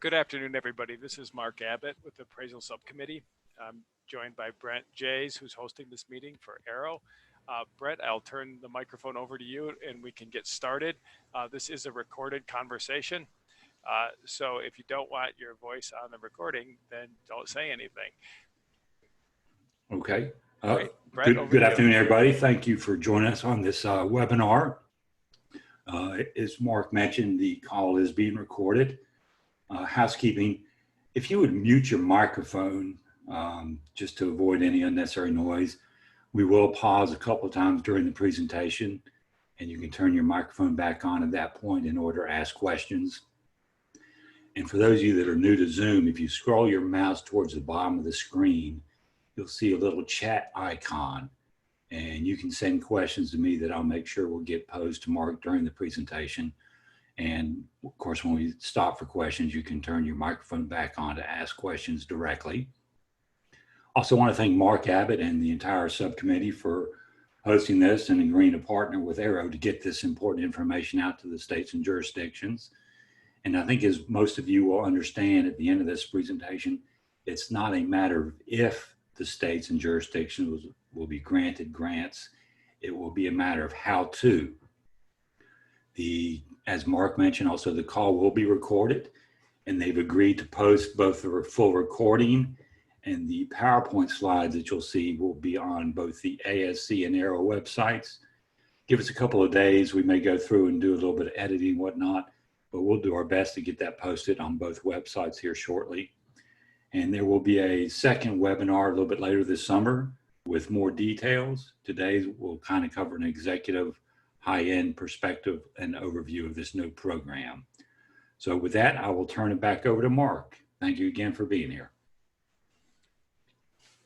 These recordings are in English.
Good afternoon, everybody. This is Mark Abbott with the Appraisal Subcommittee. I'm joined by Brent Jays, who's hosting this meeting for AARO. Brent, I'll turn the microphone over to you and we can get started. This is a recorded conversation. So if you don't want your voice on the recording, then don't say anything. Okay. Brent, good afternoon, everybody. Thank you for joining us on this webinar. As Mark mentioned, the call is being recorded. Housekeeping, if you would mute your microphone just to avoid any unnecessary noise. We will pause a couple of times during the presentation, and you can turn your microphone back on at that point in order to ask questions. And for those of you that are new to Zoom, if you scroll your mouse towards the bottom of the screen, you'll see a little chat icon, and you can send questions to me that I'll make sure will get posed to Mark during the presentation. And of course, when we stop for questions, you can turn your microphone back on to ask questions directly. Also want to thank Mark Abbott and the entire subcommittee for hosting this and agreeing to partner with AARO to get this important information out to the states and jurisdictions. And I think, as most of you will understand at the end of this presentation, it's not a matter of if the states and jurisdictions will be granted grants. It will be a matter of how to. As Mark mentioned, also the call will be recorded, and they've agreed to post both the full recording and the PowerPoint slides that you'll see will be on both the ASC and AARO websites. Give us a couple of days. We may go through and do a little bit of editing and whatnot, but we'll do our best to get that posted on both websites here shortly. And there will be a second webinar a little bit later this summer with more details. Today we'll kind of cover an executive high-end perspective and overview of this new program. So with that, I will turn it back over to Mark. Thank you again for being here.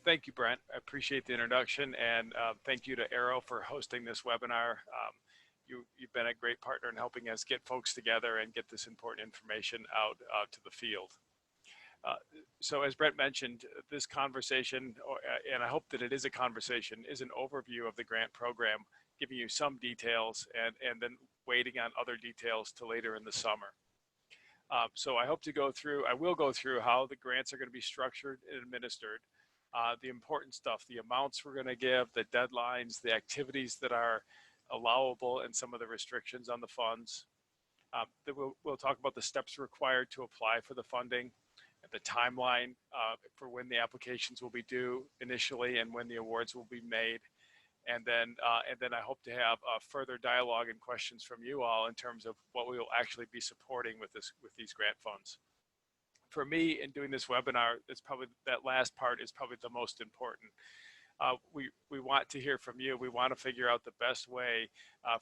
Thank you, Brent. I appreciate the introduction, and thank you to AARO for hosting this webinar. You've been a great partner in helping us get folks together and get this important information out to the field. So as Brent mentioned, this conversation, and I hope that it is a conversation, is an overview of the grant program, giving you some details and then waiting on other details to later in the summer. So I will go through how the grants are going to be structured and administered, the important stuff, the amounts we're going to give, the deadlines, the activities that are allowable, and some of the restrictions on the funds. We'll talk about the steps required to apply for the funding, the timeline for when the applications will be due initially and when the awards will be made. And then I hope to have further dialogue and questions from you all in terms of what we will actually be supporting with these grant funds. For me, in doing this webinar, that last part is probably the most important. We want to hear from you. We want to figure out the best way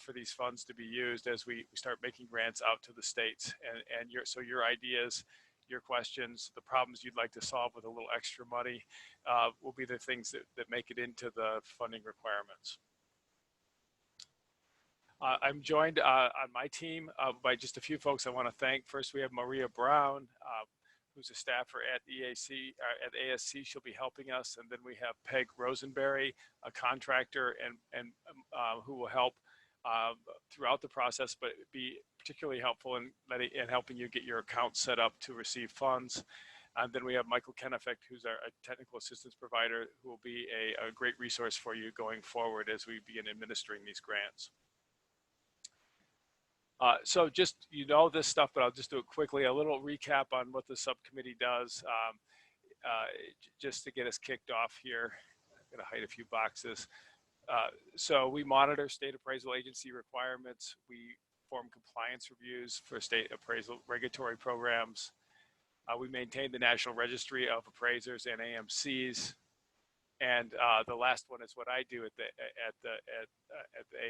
for these funds to be used as we start making grants out to the states. And your ideas, your questions, the problems you'd like to solve with a little extra money will be the things that make it into the funding requirements. I'm joined on my team by just a few folks I want to thank. First, we have Maria Brown, who's a staffer at ASC. She'll be helping us. And then we have Peg Rosenberry, a contractor and who will help throughout the process, but be particularly helpful in helping you get your account set up to receive funds. And then we have Michael Kennefick, who's our technical assistance provider, who will be a great resource for you going forward as we begin administering these grants. So just, you know this stuff, but I'll just do it quickly. A little recap on what the subcommittee does, just to get us kicked off here. I'm gonna hide a few boxes. So we monitor state appraisal agency requirements. We form compliance reviews for state appraisal regulatory programs. We maintain the National Registry of Appraisers and AMCs. And the last one is what I do at the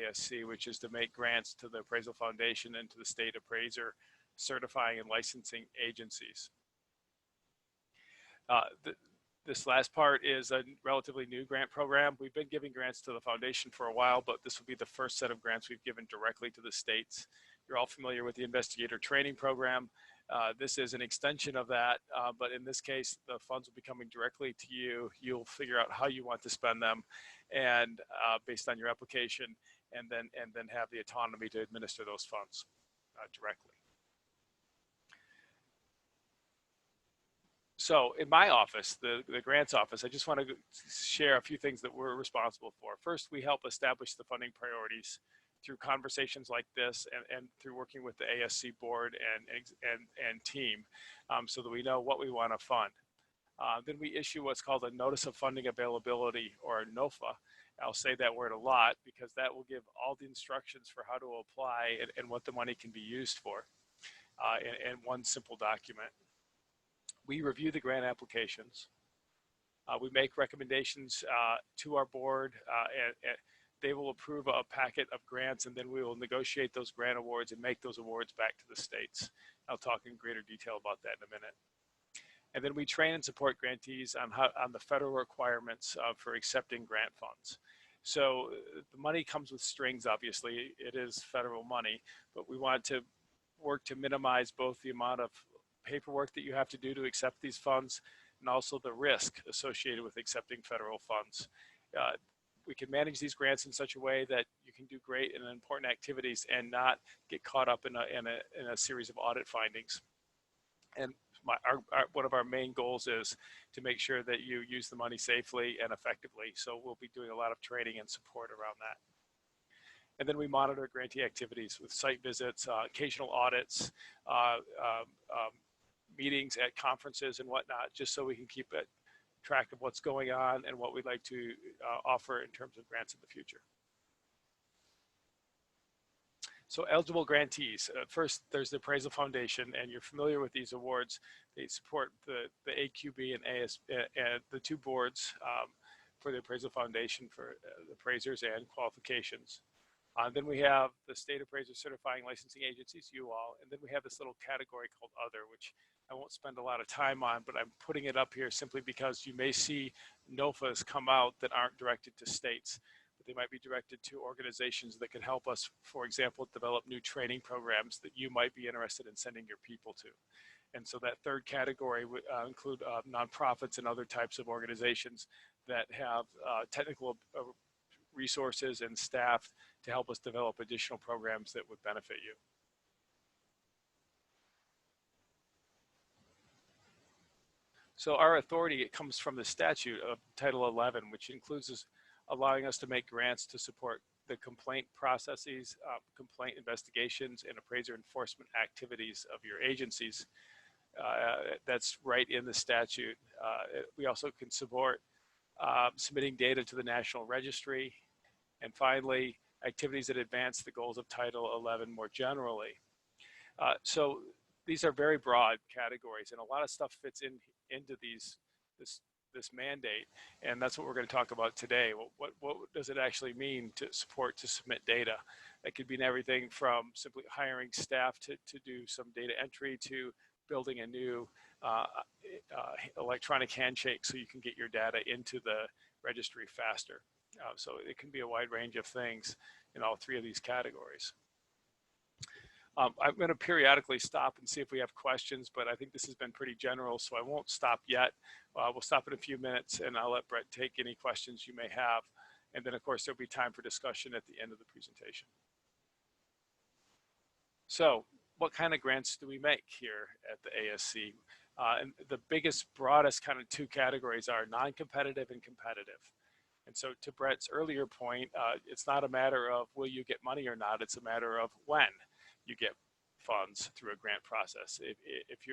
ASC, which is to make grants to the Appraisal Foundation and to the state appraiser certifying and licensing agencies. This last part is a relatively new grant program. We've been giving grants to the foundation for a while, but this will be the first set of grants we've given directly to the states. You're all familiar with the investigator training program. This is an extension of that, but in this case, the funds will be coming directly to you. You'll figure out how you want to spend them, and based on your application, and then have the autonomy to administer those funds directly. So in my office, the grants office, I just want to share a few things that we're responsible for. First, we help establish the funding priorities through conversations like this and through working with the ASC board and team so that we know what we want to fund. Then we issue what's called a Notice of Funding Availability, or a NOFA. I'll say that word a lot because that will give all the instructions for how to apply and what the money can be used for in one simple document. We review the grant applications. We make recommendations to our board, and they will approve a packet of grants, and then we will negotiate those grant awards and make those awards back to the states. I'll talk in greater detail about that in a minute. And then we train and support grantees on the federal requirements for accepting grant funds. So the money comes with strings, obviously. It is federal money, but we want to work to minimize both the amount of paperwork that you have to do to accept these funds and also the risk associated with accepting federal funds. We can manage these grants in such a way that you can do great and important activities and not get caught up in a series of audit findings. And one of our main goals is to make sure that you use the money safely and effectively. So we'll be doing a lot of training and support around that. And then we monitor grantee activities with site visits, occasional audits, meetings at conferences and whatnot, just so we can keep track of what's going on and what we'd like to offer in terms of grants in the future. So eligible grantees, first there's the Appraisal Foundation, and you're familiar with these awards. They support the AQB and ASC, and the two boards for the Appraisal Foundation for the appraisers and qualifications. Then we have the State Appraiser Certifying Licensing Agencies, you all, and then we have this little category called Other, which I won't spend a lot of time on, but I'm putting it up here simply because you may see NOFAs come out that aren't directed to states. They might be directed to organizations that can help us, for example, develop new training programs that you might be interested in sending your people to. And so that third category would include nonprofits and other types of organizations that have technical resources and staff to help us develop additional programs that would benefit you. So our authority, it comes from the statute of Title 11, which includes allowing us to make grants to support the complaint processes, complaint investigations, and appraiser enforcement activities of your agencies. That's right in the statute. We also can support submitting data to the National Registry, and finally, activities that advance the goals of Title 11 more generally. So these are very broad categories, and a lot of stuff fits into this mandate, and that's what we're going to talk about today. What does it actually mean to submit data? That could mean everything from simply hiring staff to do some data entry to building a new electronic handshake so you can get your data into the registry faster. So it can be a wide range of things in all three of these categories. I'm going to periodically stop and see if we have questions, but I think this has been pretty general, so I won't stop yet. We'll stop in a few minutes, and I'll let Brent take any questions you may have. And then, of course, there'll be time for discussion at the end of the presentation. So what kind of grants do we make here at the ASC? And the biggest, broadest kind of two categories are non-competitive and competitive. And so to Brent's earlier point, it's not a matter of will you get money or not, it's a matter of when you get funds through a grant process. If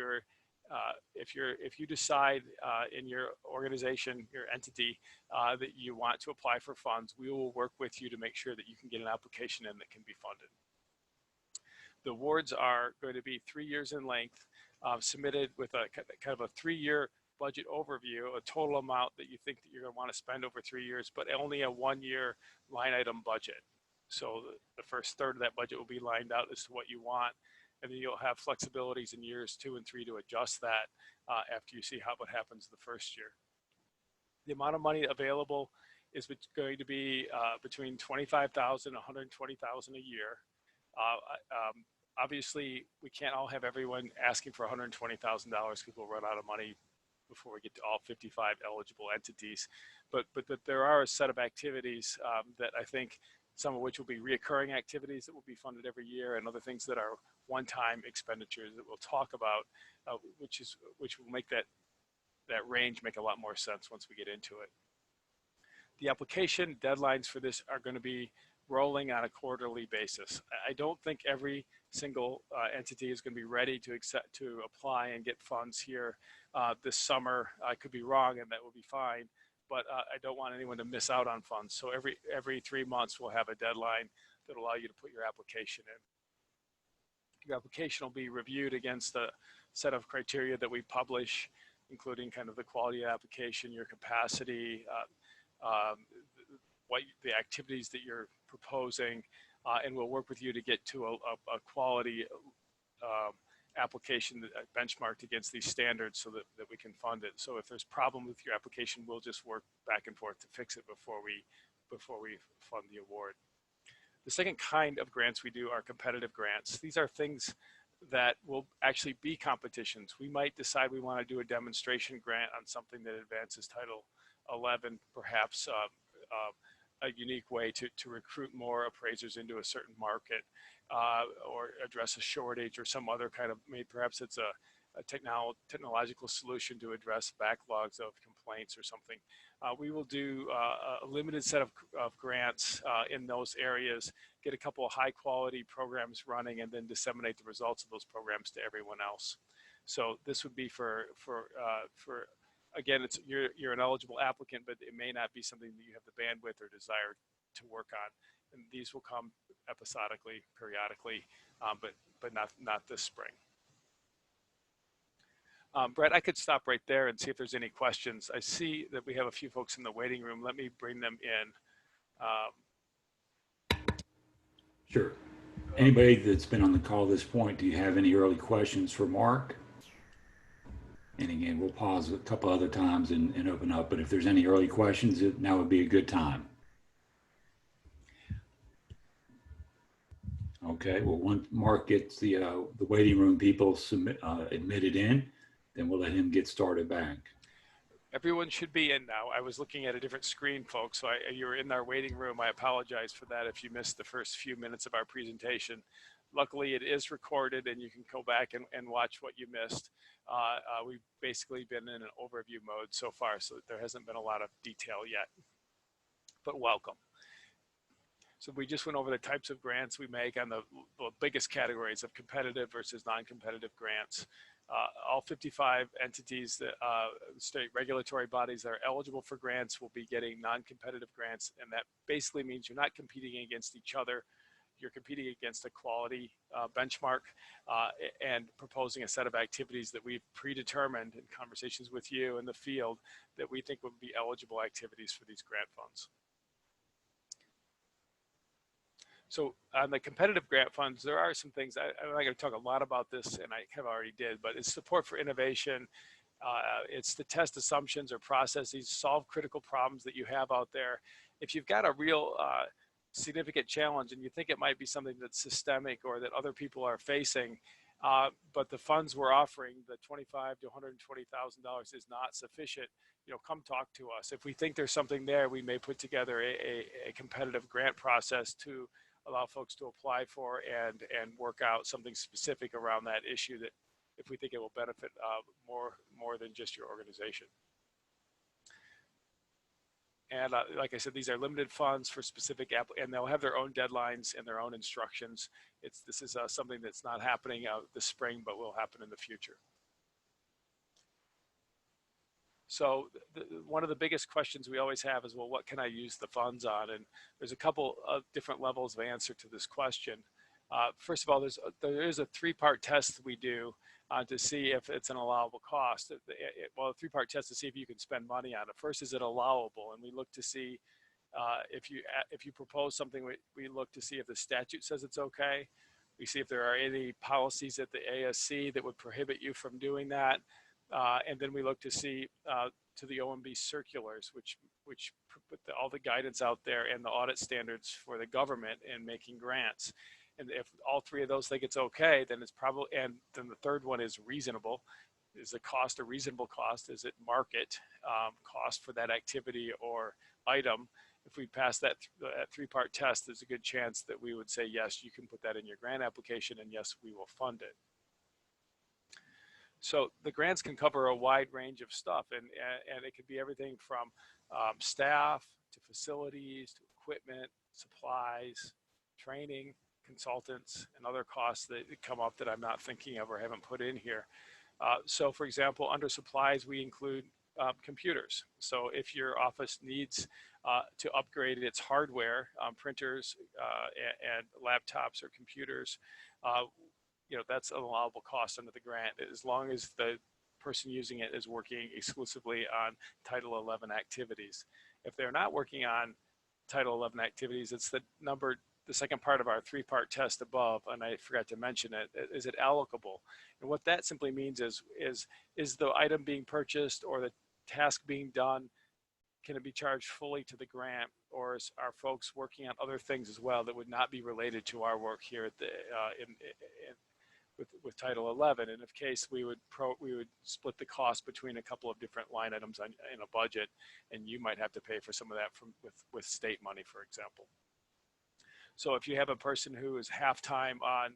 you decide in your organization, your entity, that you want to apply for funds, we will work with you to make sure that you can get an application in that can be funded. The awards are going to be 3 years in length, submitted with a kind of a 3-year budget overview, a total amount that you think that you're going to want to spend over 3 years, but only a 1-year line item budget. So the first third of that budget will be lined out as to what you want, and then you'll have flexibilities in years 2 and 3 to adjust that after you see what happens the first year. The amount of money available is going to be between $25,000 and $120,000 a year. Obviously, we can't all have everyone asking for $120,000 because we'll run out of money before we get to all 55 eligible entities. But there are a set of activities that I think, some of which will be reoccurring activities that will be funded every year, and other things that are one-time expenditures that we'll talk about, which will make that range make a lot more sense once we get into it. The application deadlines for this are going to be rolling on a quarterly basis. I don't think every single entity is going to be ready to apply and get funds here this summer. I could be wrong, and that will be fine. But I don't want anyone to miss out on funds. So every 3 months, we'll have a deadline that will allow you to put your application in. Your application will be reviewed against a set of criteria that we publish, including kind of the quality of application, your capacity, what the activities that you're proposing, and we'll work with you to get to a quality application that benchmarked against these standards so that we can fund it. So if there's a problem with your application, we'll just work back and forth to fix it before we fund the award. The second kind of grants we do are competitive grants. These are things that will actually be competitions. We might decide we want to do a demonstration grant on something that advances Title 11, perhaps a unique way to recruit more appraisers into a certain market, or address a shortage or some other kind of, maybe perhaps it's a technological solution to address backlogs of complaints or something. We will do a limited set of grants in those areas, get a couple of high quality programs running, and then disseminate the results of those programs to everyone else. So this would be for again, you're an eligible applicant, but it may not be something that you have the bandwidth or desire to work on. And these will come episodically, periodically, but not this spring. Brett, I could stop right there and see if there's any questions. I see that we have a few folks in the waiting room. Let me bring them in. Sure. Anybody that's been on the call at this point, do you have any early questions for Mark? And again, we'll pause a couple other times and open up, but if there's any early questions, now would be a good time. Okay, well, once Mark gets the waiting room people admitted in, then we'll let him get started back. Everyone should be in now. I was looking at a different screen, folks, so you were in our waiting room. I apologize for that if you missed the first few minutes of our presentation. Luckily, it is recorded, and you can go back and watch what you missed. We've basically been in an overview mode so far, so there hasn't been a lot of detail yet, but welcome. So we just went over the types of grants we make on the biggest categories of competitive versus non-competitive grants. All 55 entities, that state regulatory bodies that are eligible for grants will be getting non-competitive grants, and that basically means you're not competing against each other. You're competing against a quality benchmark and proposing a set of activities that we've predetermined in conversations with you in the field that we think would be eligible activities for these grant funds. So on the competitive grant funds, there are some things, I'm not going to talk a lot about this, and I have already did, but it's support for innovation. It's to test assumptions or processes, solve critical problems that you have out there. If you've got a real significant challenge and you think it might be something that's systemic or that other people are facing, but the funds we're offering, the $25,000 to $120,000, is not sufficient, come talk to us. If we think there's something there, we may put together a competitive grant process to allow folks to apply for and work out something specific around that issue that if we think it will benefit more than just your organization. And like I said, these are limited funds for specific and they'll have their own deadlines and their own instructions. This is something that's not happening this spring, but will happen in the future. So one of the biggest questions we always have is, well, what can I use the funds on? And there's a couple of different levels of answer to this question. First of all, there is a three-part test we do to see if it's an allowable cost. Well, a three-part test to see if you can spend money on it. First, is it allowable? And we look to see if you propose something, we look to see if the statute says it's okay. We see if there are any policies at the ASC that would prohibit you from doing that. And then we look to see to the OMB circulars, which put all the guidance out there and the audit standards for the government in making grants. And if all three of those think it's okay, then it's probably, and then the third one is reasonable. Is the cost a reasonable cost? Is it market cost for that activity or item? If we pass that three-part test, there's a good chance that we would say, yes, you can put that in your grant application, and yes, we will fund it. So the grants can cover a wide range of stuff, and it could be everything from staff to facilities to equipment, supplies, training, consultants, and other costs that come up that I'm not thinking of or haven't put in here. So for example, under supplies, we include computers. So if your office needs to upgrade its hardware, printers and laptops or computers, that's an allowable cost under the grant, as long as the person using it is working exclusively on Title 11 activities. If they're not working on Title 11 activities, it's the second part of our three-part test above, and I forgot to mention it. Is it allocable? And what that simply means is the item being purchased or the task being done, can it be charged fully to the grant, or are folks working on other things as well that would not be related to our work here at the with Title 11? And if case, we would split the cost between a couple of different line items in a budget, and you might have to pay for some of that with state money, for example. So if you have a person who is half-time on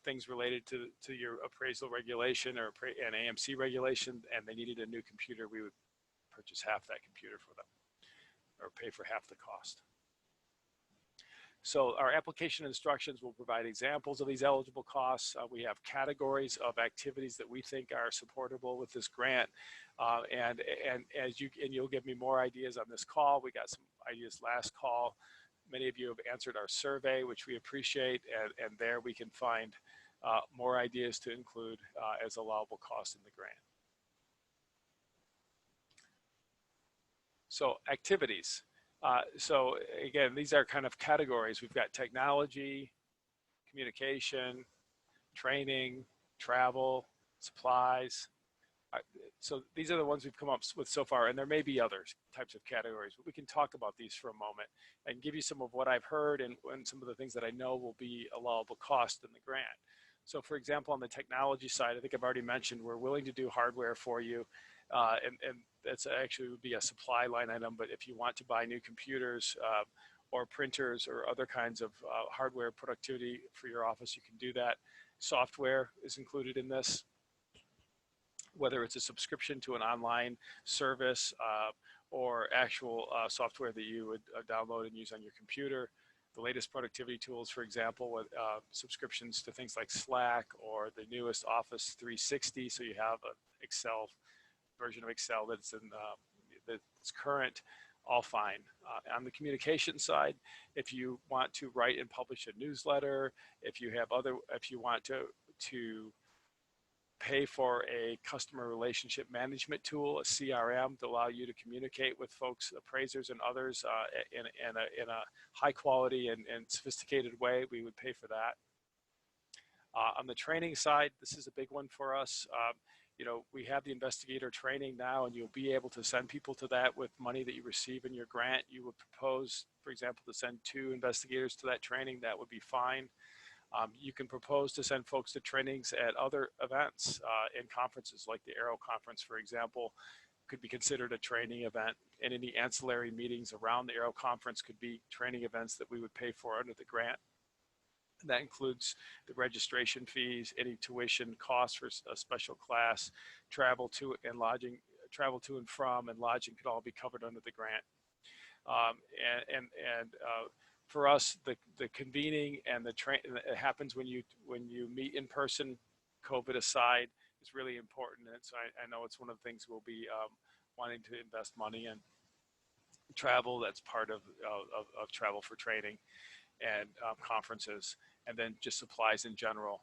things related to your appraisal regulation or an AMC regulation, and they needed a new computer, we would purchase half that computer for them or pay for half the cost. So our application instructions will provide examples of these eligible costs. We have categories of activities that we think are supportable with this grant. And you'll give me more ideas on this call. We got some ideas last call. Many of you have answered our survey, which we appreciate, and there we can find more ideas to include as allowable costs in the grant. So activities. So again, these are kind of categories. We've got technology, communication, training, travel, supplies. So these are the ones we've come up with so far, and there may be other types of categories, but we can talk about these for a moment and give you some of what I've heard and some of the things that I know will be allowable cost in the grant. So for example, on the technology side, I think I've already mentioned we're willing to do hardware for you, and that's actually would be a supply line item, but if you want to buy new computers or printers or other kinds of hardware productivity for your office, you can do that. Software is included in this, whether it's a subscription to an online service or actual software that you would download and use on your computer. The latest productivity tools, for example, with subscriptions to things like Slack or the newest Office 360, so you have an Excel version of Excel that's current, all fine. On the communication side, if you want to write and publish a newsletter, if you want to pay for a customer relationship management tool, a CRM, to allow you to communicate with folks, appraisers and others in a high quality and sophisticated way, we would pay for that. On the training side, this is a big one for us. We have the investigator training now, and you'll be able to send people to that with money that you receive in your grant. You would propose, for example, to send 2 investigators to that training. That would be fine. You can propose to send folks to trainings at other events and conferences, like the AARO conference, for example, could be considered a training event, and any ancillary meetings around the AARO conference could be training events that we would pay for under the grant. That includes the registration fees, any tuition costs for a special class, travel to and from, and lodging could all be covered under the grant. For us, the convening and the it happens when you meet in person, COVID aside, is really important. And so I know it's one of the things we'll be wanting to invest money in. Travel, that's part of travel for training and conferences, and then just supplies in general.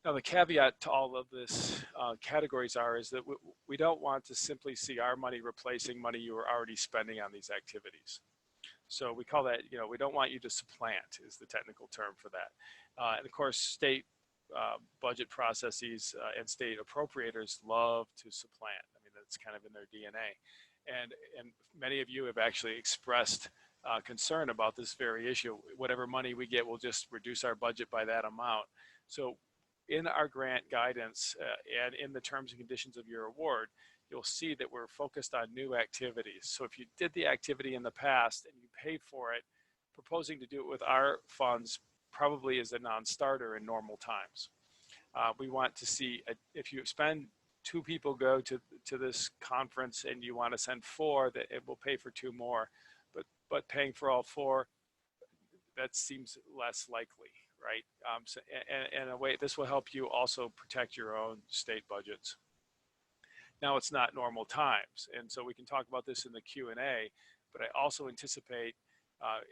Now, the caveat to all of this categories is that we don't want to simply see our money replacing money you were already spending on these activities. So we call that, we don't want you to supplant, is the technical term for that. And of course, state budget processes and state appropriators love to supplant. I mean, that's kind of in their DNA. And many of you have actually expressed concern about this very issue. Whatever money we get, we'll just reduce our budget by that amount. So in our grant guidance and in the terms and conditions of your award, you'll see that we're focused on new activities. So if you did the activity in the past and you paid for it, proposing to do it with our funds probably is a non-starter in normal times. We want to see, if you spend 2 people go to this conference and you want to send 4, that it will pay for 2 more, but paying for all 4, that seems less likely, right? So, and in a way, this will help you also protect your own state budgets. Now, it's not normal times, and so we can talk about this in the Q&A, but I also anticipate,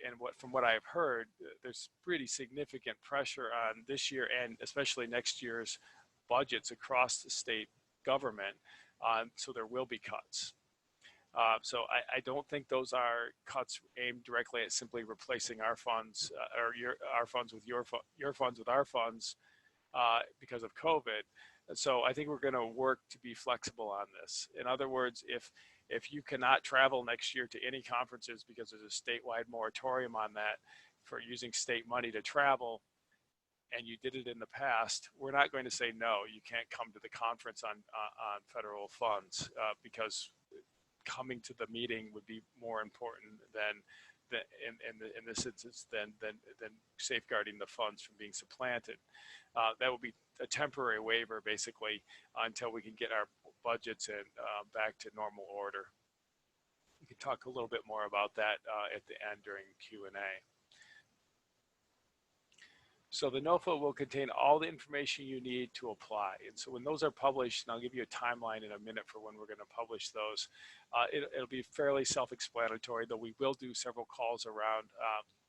and from what I've heard, there's pretty significant pressure on this year and especially next year's budgets across the state government, so there will be cuts. So I don't think those are cuts aimed directly at simply replacing our funds or our funds with your funds with our funds because of COVID. So I think we're going to work to be flexible on this. In other words, if you cannot travel next year to any conferences because there's a statewide moratorium on that for using state money to travel, and you did it in the past, we're not going to say, no, you can't come to the conference on federal funds because coming to the meeting would be more important than in this instance than safeguarding the funds from being supplanted. That will be a temporary waiver basically until we can get our budgets in back to normal order. We can talk a little bit more about that at the end during Q&A. So the NOFA will contain all the information you need to apply. And so when those are published, and I'll give you a timeline in a minute for when we're going to publish those, it'll be fairly self-explanatory, though we will do several calls around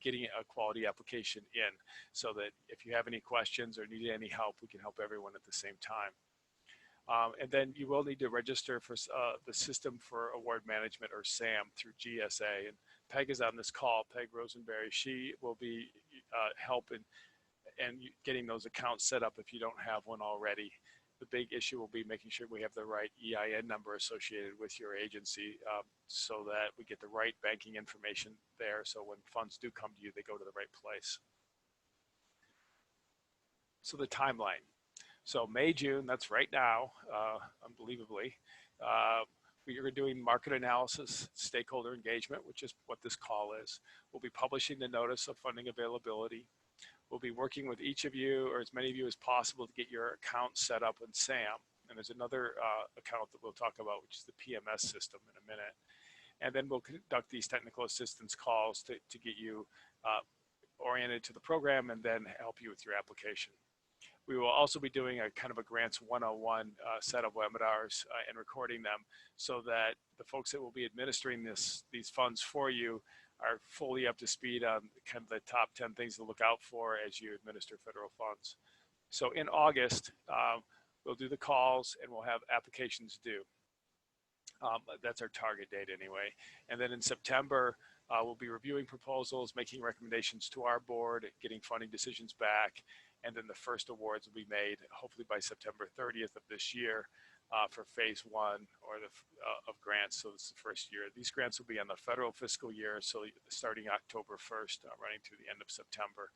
getting a quality application in, so that if you have any questions or need any help, we can help everyone at the same time. And then you will need to register for the System for Award Management, or SAM, through GSA. And Peg is on this call, Peg Rosenberry. She will be helping and getting those accounts set up if you don't have one already. The big issue will be making sure we have the right EIN number associated with your agency so that we get the right banking information there, so when funds do come to you, they go to the right place. So the timeline. So May, June, that's right now, unbelievably. We are doing market analysis, stakeholder engagement, which is what this call is. We'll be publishing the notice of funding availability. We'll be working with each of you, or as many of you as possible, to get your account set up in SAM. And there's another account that we'll talk about, which is the PMS system, in a minute. And then we'll conduct these technical assistance calls to get you oriented to the program and then help you with your application. We will also be doing a kind of a Grants 101 set of webinars and recording them, so that the folks that will be administering these funds for you are fully up to speed on kind of the top 10 things to look out for as you administer federal funds. So in August, we'll do the calls and we'll have applications due. That's our target date anyway. And then in September, we'll be reviewing proposals, making recommendations to our board, getting funding decisions back, and then the first awards will be made hopefully by September 30th of this year for phase 1 or of grants. So it's the first year. These grants will be on the federal fiscal year, so starting October 1st, running through the end of September.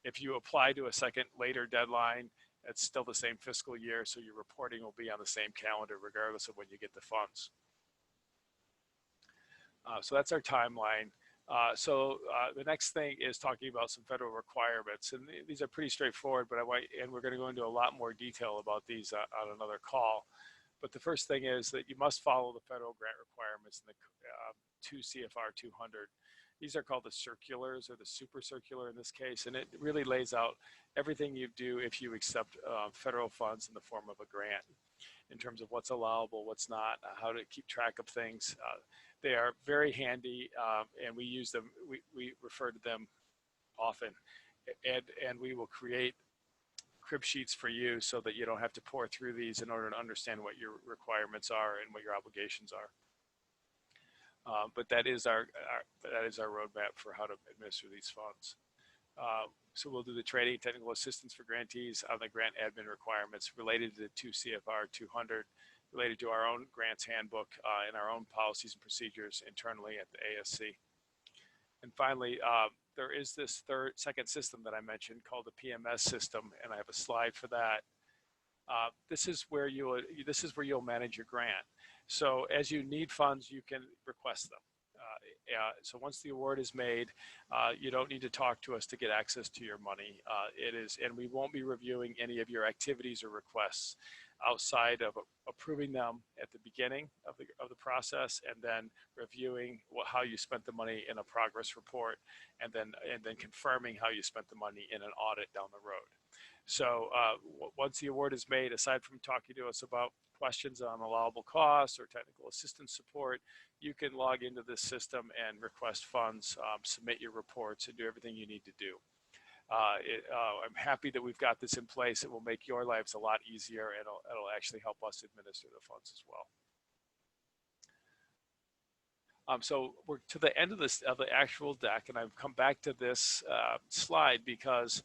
If you apply to a second later deadline, it's still the same fiscal year, so your reporting will be on the same calendar regardless of when you get the funds. So that's our timeline. The next thing is talking about some federal requirements, and these are pretty straightforward, but we're going to go into a lot more detail about these on another call. But the first thing is that you must follow the federal grant requirements in the 2 CFR 200. These are called the circulars, or the super circular in this case, and it really lays out everything you do if you accept federal funds in the form of a grant, in terms of what's allowable, what's not, how to keep track of things. They are very handy, and we use them. We refer to them often, and we will create crib sheets for you so that you don't have to pour through these in order to understand what your requirements are and what your obligations are. But that is our roadmap for how to administer these funds. So we'll do the training, technical assistance for grantees on the grant admin requirements related to the 2 CFR 200, related to our own grants handbook and our own policies and procedures internally at the ASC. And finally, there is this second system that I mentioned called the PMS system, and I have a slide for that. This is where you'll manage your grant. So as you need funds, you can request them. So once the award is made, you don't need to talk to us to get access to your money. And we won't be reviewing any of your activities or requests. outside of approving them at the beginning of the process, and then reviewing how you spent the money in a progress report, and then confirming how you spent the money in an audit down the road. So once the award is made, aside from talking to us about questions on allowable costs or technical assistance support, you can log into this system and request funds, submit your reports, and do everything you need to do. I'm happy that we've got this in place. It will make your lives a lot easier, and it'll actually help us administer the funds as well. So we're to the end of the actual deck, and I've come back to this slide because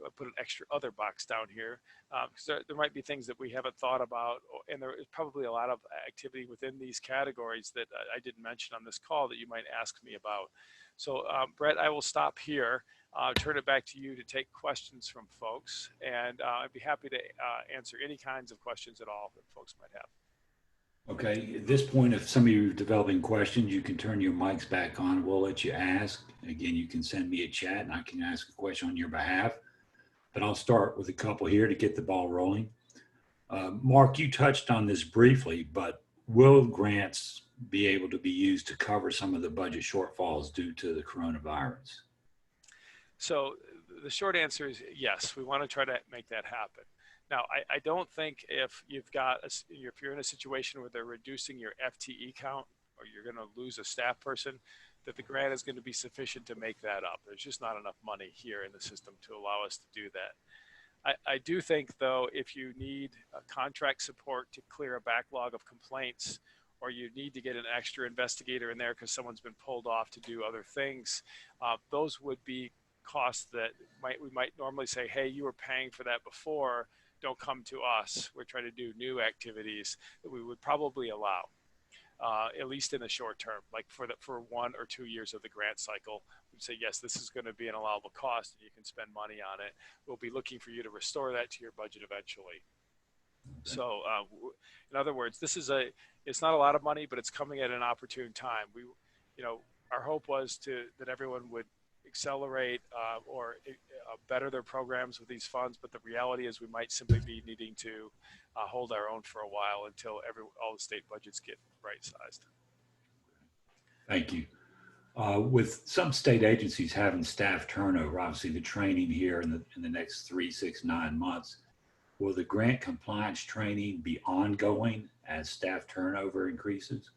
I put an extra other box down here, because there might be things that we haven't thought about, and there is probably a lot of activity within these categories that I didn't mention on this call that you might ask me about. So Brett, I will stop here, turn it back to you to take questions from folks, and I'd be happy to answer any kinds of questions at all that folks might have. Okay, at this point, if some of you are developing questions, you can turn your mics back on. We'll let you ask. Again, you can send me a chat and I can ask a question on your behalf. But I'll start with a couple here to get the ball rolling. Mark, you touched on this briefly, but will grants be able to be used to cover some of the budget shortfalls due to the coronavirus? So the short answer is yes. We want to try to make that happen. Now, I don't think if you've got if you're in a situation where they're reducing your FTE count or you're going to lose a staff person, that the grant is going to be sufficient to make that up. There's just not enough money here in the system to allow us to do that. I do think, though, if you need contract support to clear a backlog of complaints, or you need to get an extra investigator in there because someone's been pulled off to do other things, those would be costs that we might normally say, hey, you were paying for that before, don't come to us. We're trying to do new activities that we would probably allow. At least in the short term, like for 1 or 2 years of the grant cycle, we'd say, yes, this is going to be an allowable cost and you can spend money on it. We'll be looking for you to restore that to your budget eventually. Okay. So in other words, it's not a lot of money, but it's coming at an opportune time. Our hope was that everyone would accelerate or better their programs with these funds, but the reality is we might simply be needing to hold our own for a while until all the state budgets get right-sized. Thank you. With some state agencies having staff turnover, obviously the training here in the next 3, 6, 9 months, will the grant compliance training be ongoing as staff turnover increases?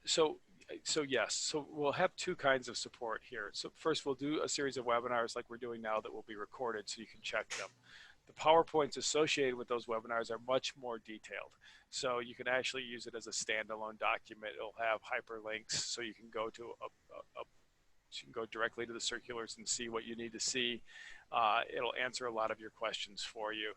So yes, so we'll have 2 kinds of support here. So first, we'll do a series of webinars like we're doing now that will be recorded so you can check them. The PowerPoints associated with those webinars are much more detailed. So you can actually use it as a standalone document. It'll have hyperlinks so you can go to you can go directly to the circulars and see what you need to see. It'll answer a lot of your questions for you.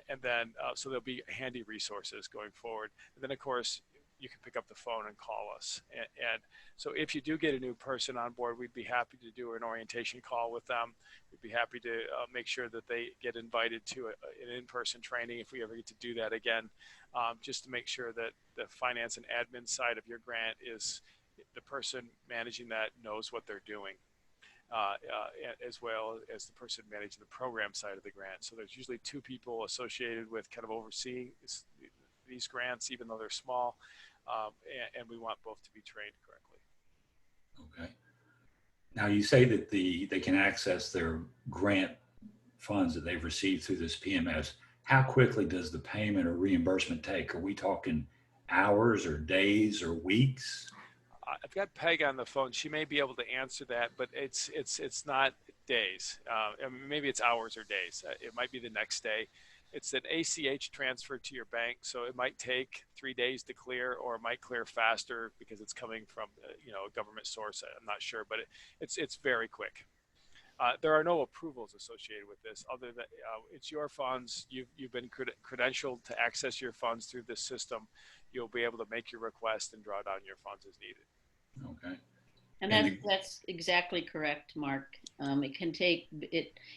And then, so there'll be handy resources going forward. And then of course, you can pick up the phone and call us. And so if you do get a new person on board, we'd be happy to do an orientation call with them. We'd be happy to make sure that they get invited to an in-person training if we ever get to do that again, just to make sure that the finance and admin side of your grant is the person managing that knows what they're doing, as well as the person managing the program side of the grant. So there's usually 2 people associated with kind of overseeing these grants, even though they're small. And we want both to be trained correctly. Okay. Now you say that they can access their grant funds that they've received through this PMS. How quickly does the payment or reimbursement take? Are we talking hours or days or weeks? I've got Peg on the phone. She may be able to answer that, but it's not days. Maybe it's hours or days. It might be the next day. It's an ACH transfer to your bank, so it might take 3 days to clear, or it might clear faster because it's coming from a government source. I'm not sure, but it's very quick. There are no approvals associated with this, other than it's your funds. You've been credentialed to access your funds through this system. You'll be able to make your request and draw down your funds as needed. Okay. And that's exactly correct, Mark. It can take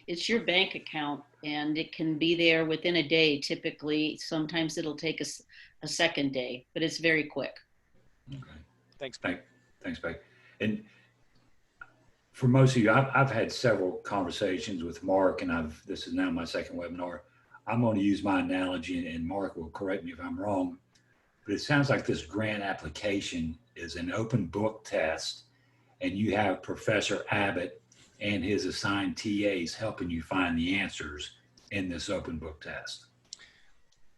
it's your bank account, and it can be there within a day. Typically, sometimes it'll take a second day, but it's very quick. Okay. Thanks, Peg. Thanks, Peg. And for most of you, I've had several conversations with Mark, and this is now my second webinar. I'm going to use my analogy, and Mark will correct me if I'm wrong, but it sounds like this grant application is an open book test, and you have Professor Abbott and his assigned TAs helping you find the answers in this open book test.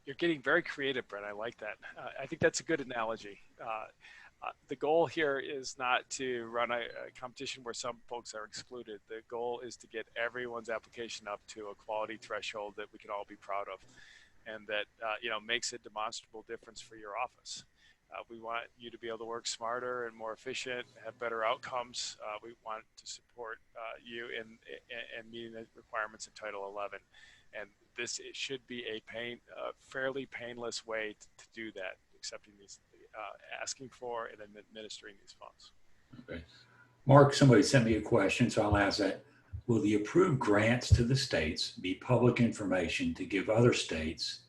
You're getting very creative, Brent. I like that. I think that's a good analogy. The goal here is not to run a competition where some folks are excluded. The goal is to get everyone's application up to a quality threshold that we can all be proud of, and that makes a demonstrable difference for your office. We want you to be able to work smarter and more efficient, have better outcomes. We want to support you in meeting the requirements of Title 11. And this should be a fairly painless way to do that, accepting these, asking for and then administering these funds. Okay. Mark, somebody sent me a question, so I'll ask that. Will the approved grants to the states be public information to give other states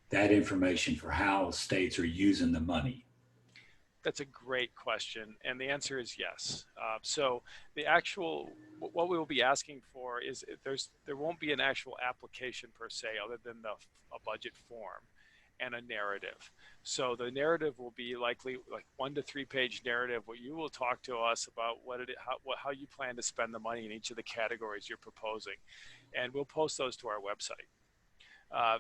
that information for how states are using the money? That's a great question, and the answer is yes. So what we will be asking for is there won't be an actual application per se, other than a budget form and a narrative. So the narrative will be likely like 1 to 3 page narrative where you will talk to us about how you plan to spend the money in each of the categories you're proposing, and we'll post those to our website.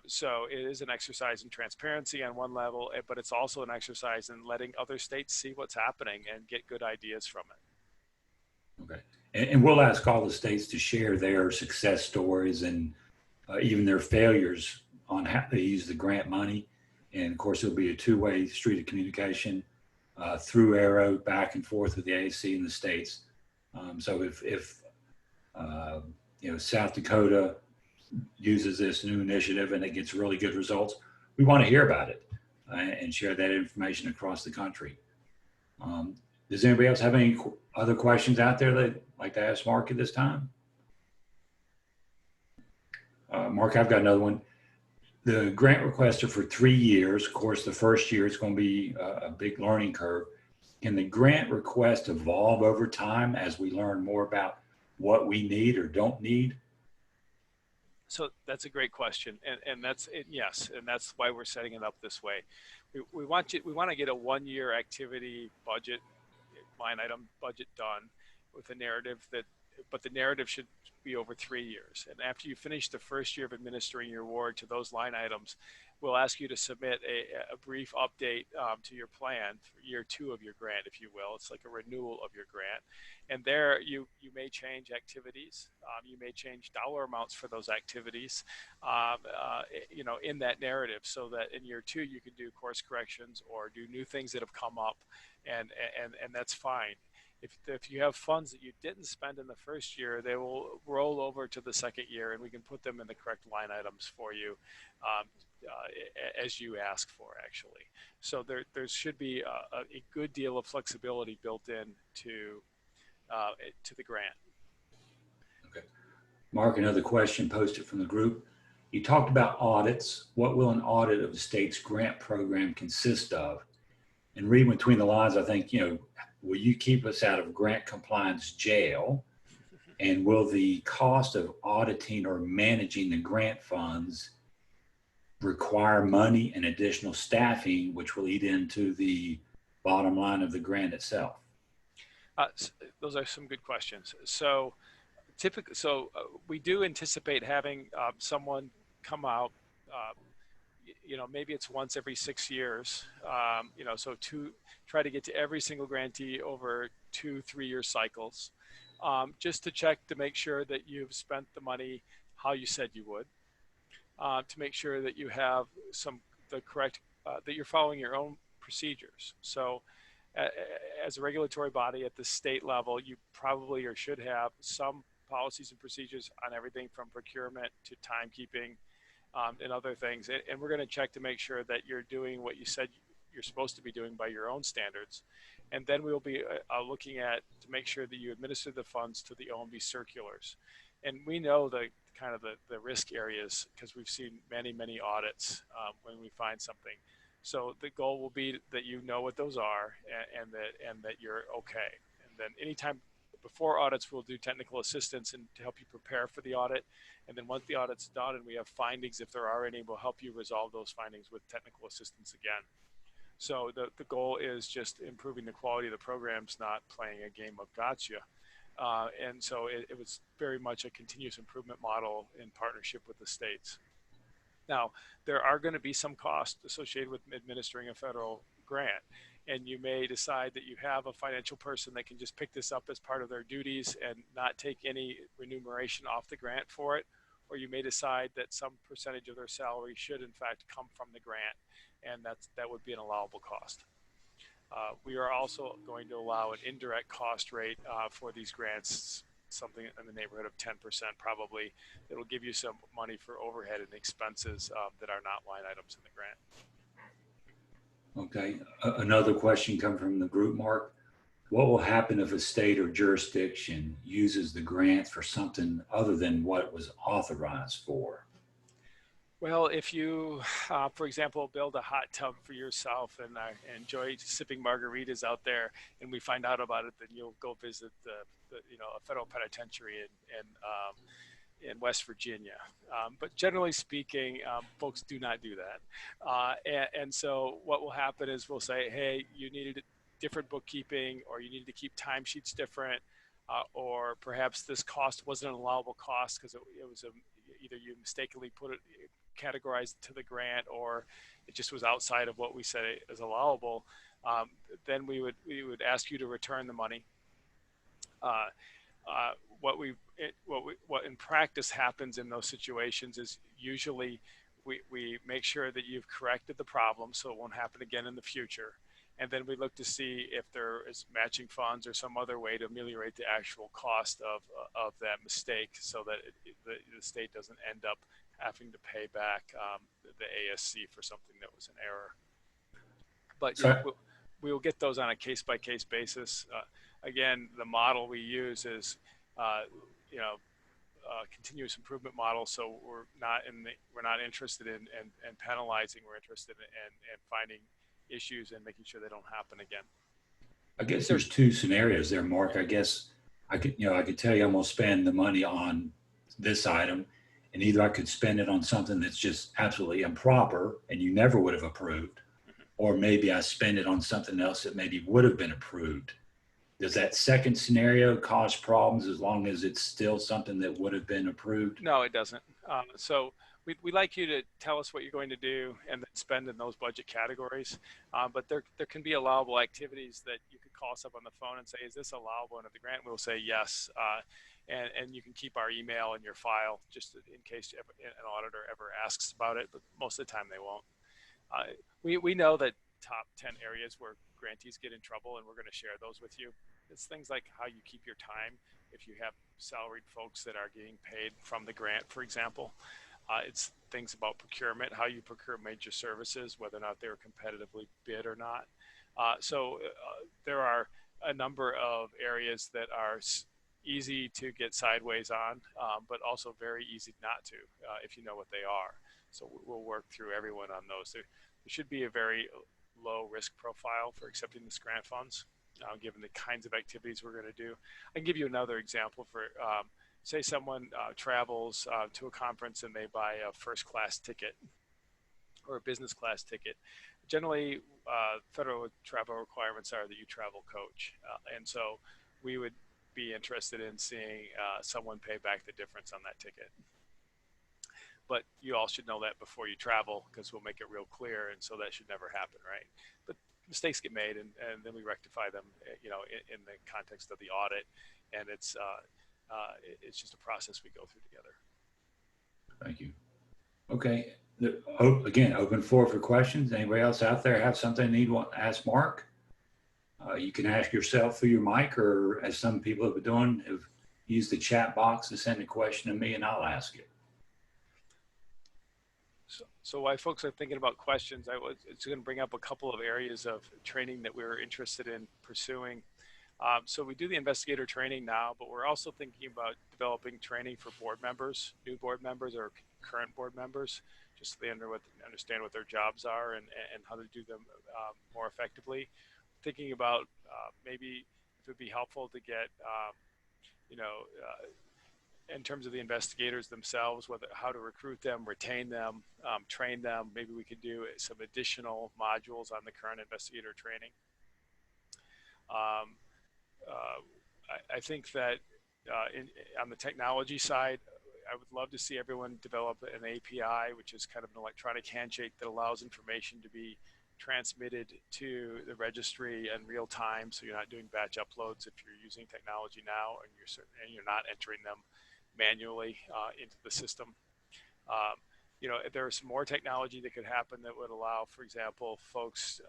So it is an exercise in transparency on one level, but it's also an exercise in letting other states see what's happening and get good ideas from it. Okay. And we'll ask all the states to share their success stories and even their failures on how they use the grant money. And of course, it'll be a two-way street of communication through AARO back and forth with the ASC and the states. So if South Dakota uses this new initiative and it gets really good results, we want to hear about it and share that information across the country. Does anybody else have any other questions out there they'd like to ask Mark at this time? Mark, I've got another one. The grant requests are for 3 years. Of course, the first year is going to be a big learning curve. Can the grant request evolve over time as we learn more about what we need or don't need? So that's a great question, and that's it, yes, and that's why we're setting it up this way. We want to get a 1-year activity budget, line item budget done with a narrative but the narrative should be over 3 years. And after you finish the first year of administering your award to those line items, we'll ask you to submit a brief update to your plan for year 2 of your grant, if you will. It's like a renewal of your grant. And there you may change activities. You may change dollar amounts for those activities, in that narrative, so that in year 2 you can do course corrections or do new things that have come up, and that's fine. If you have funds that you didn't spend in the first year, they will roll over to the second year, and we can put them in the correct line items for you as you ask for, actually. So there should be a good deal of flexibility built in to the grant. Okay. Mark, another question posted from the group. You talked about audits. What will an audit of the state's grant program consist of? And reading between the lines, I think, will you keep us out of grant compliance jail? And will the cost of auditing or managing the grant funds require money and additional staffing, which will eat into the bottom line of the grant itself? Those are some good questions. So typically, we do anticipate having someone come out, maybe it's once every 6 years, so to try to get to every single grantee over 2-3 year cycles, just to check to make sure that you've spent the money how you said you would, to make sure that you have the correct, that you're following your own procedures. So as a regulatory body at the state level, you probably or should have some policies and procedures on everything from procurement to timekeeping, and other things. And we're going to check to make sure that you're doing what you said you're supposed to be doing by your own standards. And then we'll be looking at to make sure that you administer the funds to the OMB circulars. And we know the kind of the risk areas because we've seen many audits when we find something. So the goal will be that you know what those are and that you're okay. And then anytime before audits, we'll do technical assistance and to help you prepare for the audit. And then once the audit's done and we have findings, if there are any, we'll help you resolve those findings with technical assistance again. So the goal is just improving the quality of the programs, not playing a game of gotcha. And so it was very much a continuous improvement model in partnership with the states. Now, there are going to be some costs associated with administering a federal grant. And you may decide that you have a financial person that can just pick this up as part of their duties and not take any remuneration off the grant for it. Or you may decide that some percentage of their salary should in fact come from the grant, and that would be an allowable cost. We are also going to allow an indirect cost rate for these grants, something in the neighborhood of 10% probably. It'll give you some money for overhead and expenses that are not line items in the grant. Okay, another question come from the group, Mark. What will happen if a state or jurisdiction uses the grant for something other than what it was authorized for? Well, if you, for example, build a hot tub for yourself and enjoy sipping margaritas out there, and we find out about it, then you'll go visit a federal penitentiary in West Virginia. But generally speaking, folks do not do that. And so what will happen is we'll say, hey, you needed different bookkeeping, or you needed to keep timesheets different, or perhaps this cost wasn't an allowable cost because it was either you mistakenly categorized to the grant, or it just was outside of what we said is allowable. Then we would ask you to return the money. What in practice happens in those situations is usually we make sure that you've corrected the problem so it won't happen again in the future. And then we look to see if there is matching funds or some other way to ameliorate the actual cost of that mistake, so that the state doesn't end up having to pay back the ASC for something that was an error. But we will get those on a case-by-case basis. Again, the model we use is continuous improvement model. So we're not interested in penalizing. We're interested in finding issues and making sure they don't happen again. I guess there's two scenarios there, Mark. I guess I could tell you I'm gonna spend the money on this item, and either I could spend it on something that's just absolutely improper and you never would have approved, or maybe I spend it on something else that maybe would have been approved. Does that second scenario cause problems as long as it's still something that would have been approved? No, it doesn't. So we like you to tell us what you're going to do and then spend in those budget categories. But there can be allowable activities that you could call us up on the phone and say, is this allowable under the grant? We'll say yes. And you can keep our email in your file just in case an auditor ever asks about it, but most of the time they won't. We know that top 10 areas where grantees get in trouble, and we're going to share those with you. It's things like how you keep your time. If you have salaried folks that are getting paid from the grant, for example, it's things about procurement, how you procure major services, whether or not they were competitively bid or not. So there are a number of areas that are easy to get sideways on, but also very easy not to if you know what they are. So we'll work through everyone on those. There should be a very low risk profile for accepting this grant funds, given the kinds of activities we're going to do. I can give you another example for, say someone travels to a conference and they buy a first class ticket or a business class ticket. Generally, federal travel requirements are that you travel coach. And so we would be interested in seeing someone pay back the difference on that ticket. But you all should know that before you travel, because we'll make it real clear, and so that should never happen, right? But mistakes get made, and then we rectify them, in the context of the audit, and it's just a process we go through together. Thank you. Okay. Again, open floor for questions. Anybody else out there have something they want to ask Mark? You can ask yourself through your mic, or as some people have been doing, have used the chat box to send a question to me, and I'll ask it. So while folks are thinking about questions, it's going to bring up a couple of areas of training that we're interested in pursuing. So we do the investigator training now, but we're also thinking about developing training for board members, new board members or current board members, just so they understand what their jobs are and how to do them more effectively. Thinking about maybe if it would be helpful to get you know, in terms of the investigators themselves, how to recruit them, retain them, train them. Maybe we could do some additional modules on the current investigator training. I think that on the technology side, I would love to see everyone develop an API, which is kind of an electronic handshake that allows information to be transmitted to the registry in real time. So you're not doing batch uploads if you're using technology now, and you're not entering them manually into the system. You know, there's some more technology that could happen that would allow, for example, folks,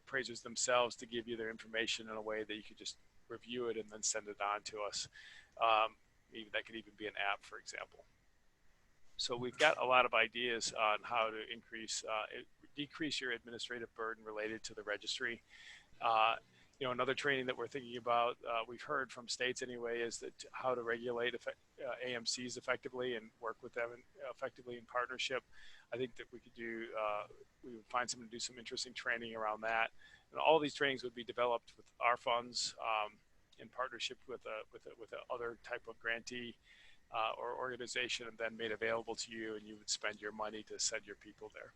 appraisers themselves, to give you their information in a way that you could just review it and then send it on to us. That could even be an app, for example. So we've got a lot of ideas on how to decrease your administrative burden related to the registry. You know, another training that we're thinking about, we've heard from states anyway, is that how to regulate AMCs effectively and work with them effectively in partnership. I think that we would find someone to do some interesting training around that. And all these trainings would be developed with our funds in partnership with other type of grantee or organization, and then made available to you, and you would spend your money to send your people there,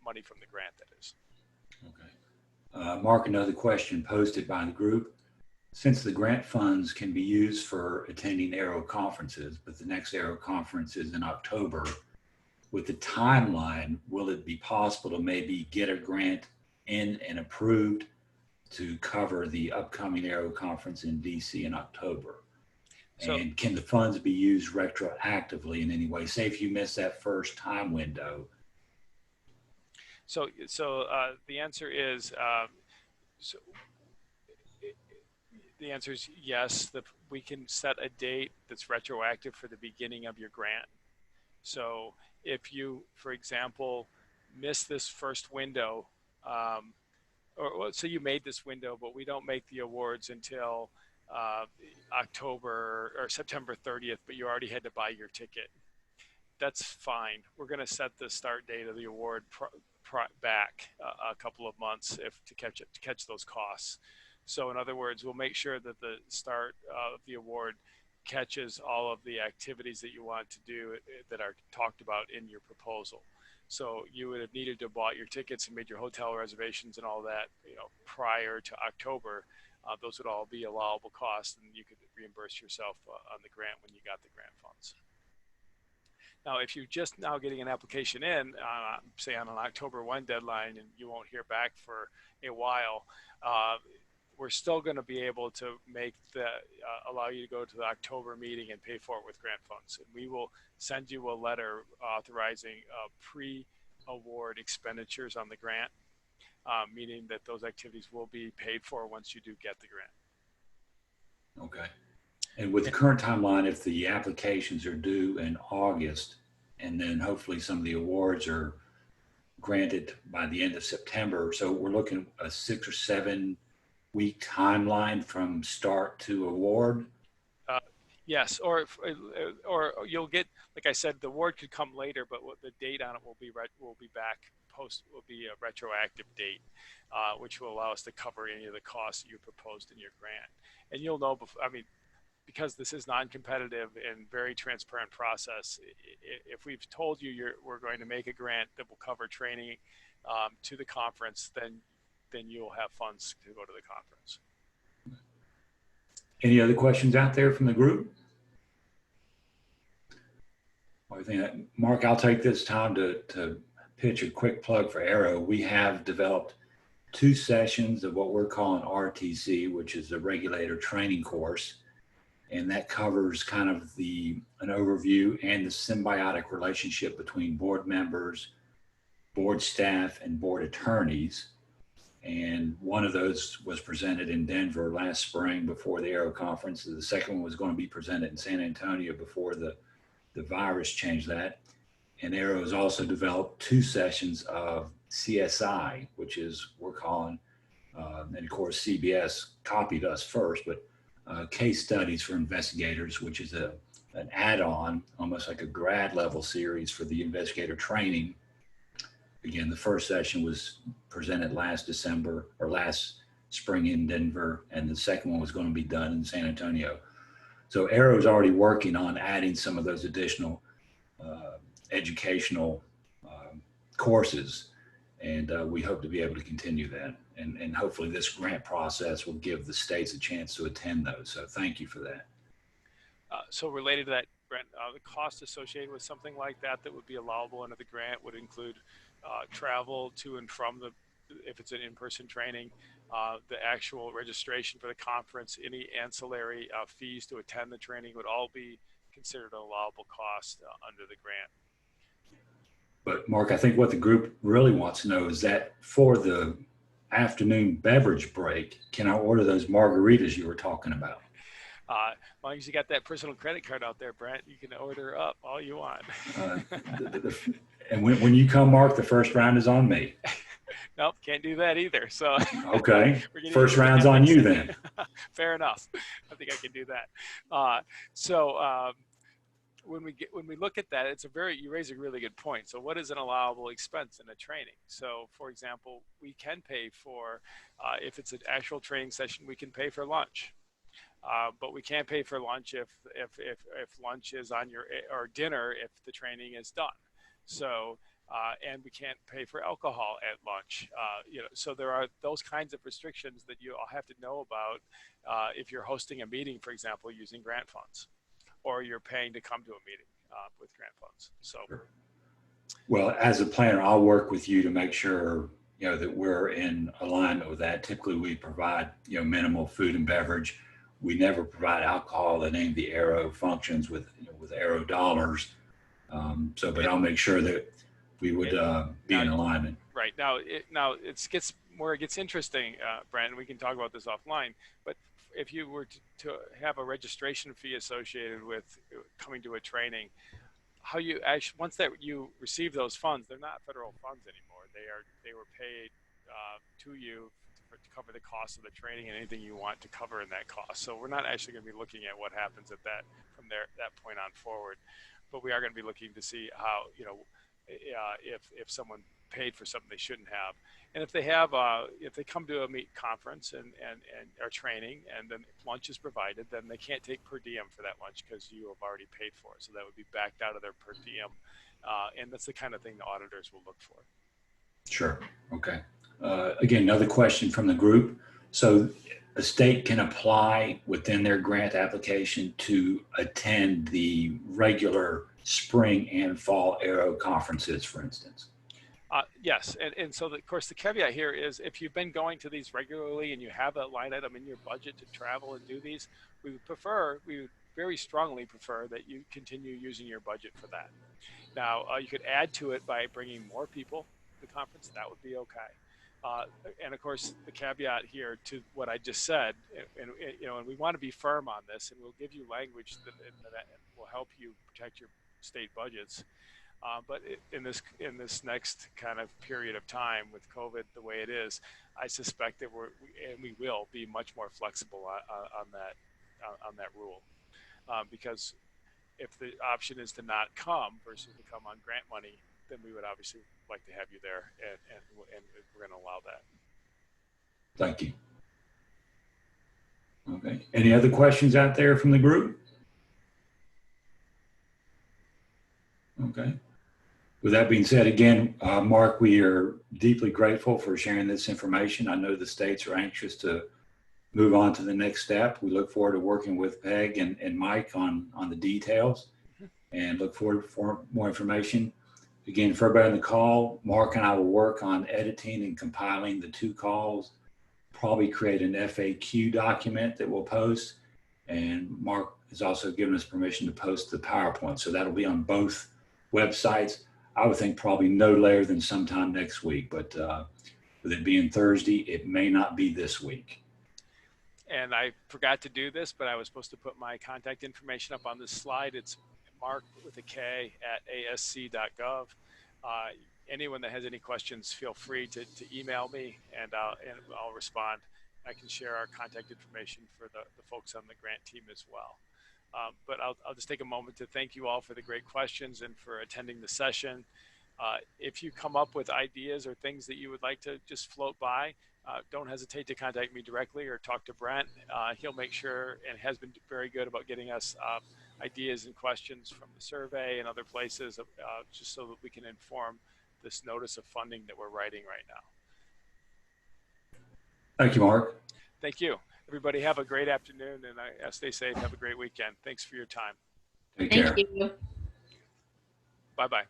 money from the grant, that is. Okay. Mark, another question posted by the group. Since the grant funds can be used for attending AARO conferences, but the next AARO conference is in October, with the timeline, will it be possible to maybe get a grant in and approved to cover the upcoming AARO conference in DC in October? And can the funds be used retroactively in any way? Say if you miss that first time window. So the answer is yes. We can set a date that's retroactive for the beginning of your grant. So if you, for example, miss this first window, so you made this window, but we don't make the awards until October or September 30th, but you already had to buy your ticket. That's fine. We're going to set the start date of the award back a couple of months to catch those costs. So in other words, we'll make sure that the start of the award catches all of the activities that you want to do that are talked about in your proposal. So you would have needed to have bought your tickets and made your hotel reservations and all that, you know, prior to October. Those would all be allowable costs, and you could reimburse yourself on the grant when you got the grant funds. Now, if you're just now getting an application in, say on an October 1 deadline, and you won't hear back for a while, we're still going to be able to allow you to go to the October meeting and pay for it with grant funds. And we will send you a letter authorizing pre-award expenditures on the grant, meaning that those activities will be paid for once you do get the grant. Okay. And with the current timeline, if the applications are due in August, and then hopefully some of the awards are granted by the end of September, so we're looking at a 6 or 7 week timeline from start to award? Yes, or you'll get, like I said, the award could come later, but the date on it will be a retroactive date, which will allow us to cover any of the costs that you proposed in your grant. And you'll know, because this is non-competitive and very transparent process, if we've told you we're going to make a grant that will cover training to the conference, then you'll have funds to go to the conference. Any other questions out there from the group? Mark, I'll take this time to pitch a quick plug for AARO. We have developed 2 sessions of what we're calling RTC, which is a regulator training course. And that covers kind of an overview and the symbiotic relationship between board members, board staff, and board attorneys. And one of those was presented in Denver last spring before the AARO conference. The second one was going to be presented in San Antonio before the virus changed that. And AARO has also developed 2 sessions of CSI, which is we're calling, and of course CBS copied us first, but case studies for investigators, which is an add-on, almost like a grad level series for the investigator training. Again, the first session was presented last spring in Denver, and the second one was going to be done in San Antonio. So AARO is already working on adding some of those additional educational courses, and we hope to be able to continue that. And hopefully this grant process will give the states a chance to attend those. So thank you for that. So related to that, Brent, the cost associated with something like that would be allowable under the grant would include travel to and from if it's an in-person training, the actual registration for the conference, any ancillary fees to attend the training would all be considered an allowable cost under the grant. But Mark, I think what the group really wants to know is that for the afternoon beverage break, can I order those margaritas you were talking about? As long as you got that personal credit card out there, Brent, you can order up all you want. And when you come, Mark, the first round is on me. Nope, can't do that either. So okay, first round's on you then. Fair enough. I think I can do that. When we look at that, you raise a really good point. So what is an allowable expense in a training? So for example, we can pay for, if it's an actual training session, we can pay for lunch. But we can't pay for lunch if lunch is on or dinner if the training is done. So and we can't pay for alcohol at lunch. So there are those kinds of restrictions that you all have to know about if you're hosting a meeting, for example, using grant funds, or you're paying to come to a meeting with grant funds. So, well, as a planner, I'll work with you to make sure that we're in alignment with that. Typically, we provide minimal food and beverage. We never provide alcohol in any of the AARO functions with AARO dollars. But I'll make sure that we would be in alignment. Right now, it gets interesting, Brent, and we can talk about this offline. But if you were to have a registration fee associated with coming to a training, how you actually once that you receive those funds, they're not federal funds anymore. They were paid to you to cover the cost of the training and anything you want to cover in that cost. So we're not actually going to be looking at what happens at that point on forward, but we are going to be looking to see how if someone paid for something they shouldn't have, and if they come to a conference and are training and then lunch is provided, then they can't take per diem for that lunch because you have already paid for it. So that would be backed out of their per diem, and that's the kind of thing the auditors will look for. Sure. Okay. Again, another question from the group. So a state can apply within their grant application to attend the regular spring and fall AARO conferences, for instance. Yes, and so of course the caveat here is if you've been going to these regularly and you have a line item in your budget to travel and do these, we would very strongly prefer that you continue using your budget for that. Now you could add to it by bringing more people to the conference. That would be okay. And of course, the caveat here to what I just said, and we want to be firm on this, and we'll give you language that will help you protect your state budgets. But in this next kind of period of time with COVID the way it is, I suspect that we will be much more flexible on that rule, because if the option is to not come versus to come on grant money, then we would obviously like to have you there, and we're going to allow that. Thank you. Okay. Any other questions out there from the group? Okay. With that being said, again, Mark, we are deeply grateful for sharing this information. I know the states are anxious to move on to the next step. We look forward to working with Peg and Mike on the details, and look forward for more information. Again, for everybody on the call, Mark and I will work on editing and compiling the 2 calls, probably create an FAQ document that we'll post. And Mark has also given us permission to post the PowerPoint. So that'll be on both websites. I would think probably no later than sometime next week, but with it being Thursday, it may not be this week. And I forgot to do this, but I was supposed to put my contact information up on this slide. It's Mark with a K at asc.gov. Anyone that has any questions, feel free to email me, and I'll respond. I can share our contact information for the folks on the grant team as well. But I'll just take a moment to thank you all for the great questions and for attending the session. If you come up with ideas or things that you would like to just float by, don't hesitate to contact me directly or talk to Brent. He'll make sure and has been very good about getting us ideas and questions from the survey and other places, just so that we can inform this notice of funding that we're writing right now. Thank you, Mark. Thank you. Everybody have a great afternoon, and stay safe. Have a great weekend. Thanks for your time. Take care. Thank you. Bye-bye.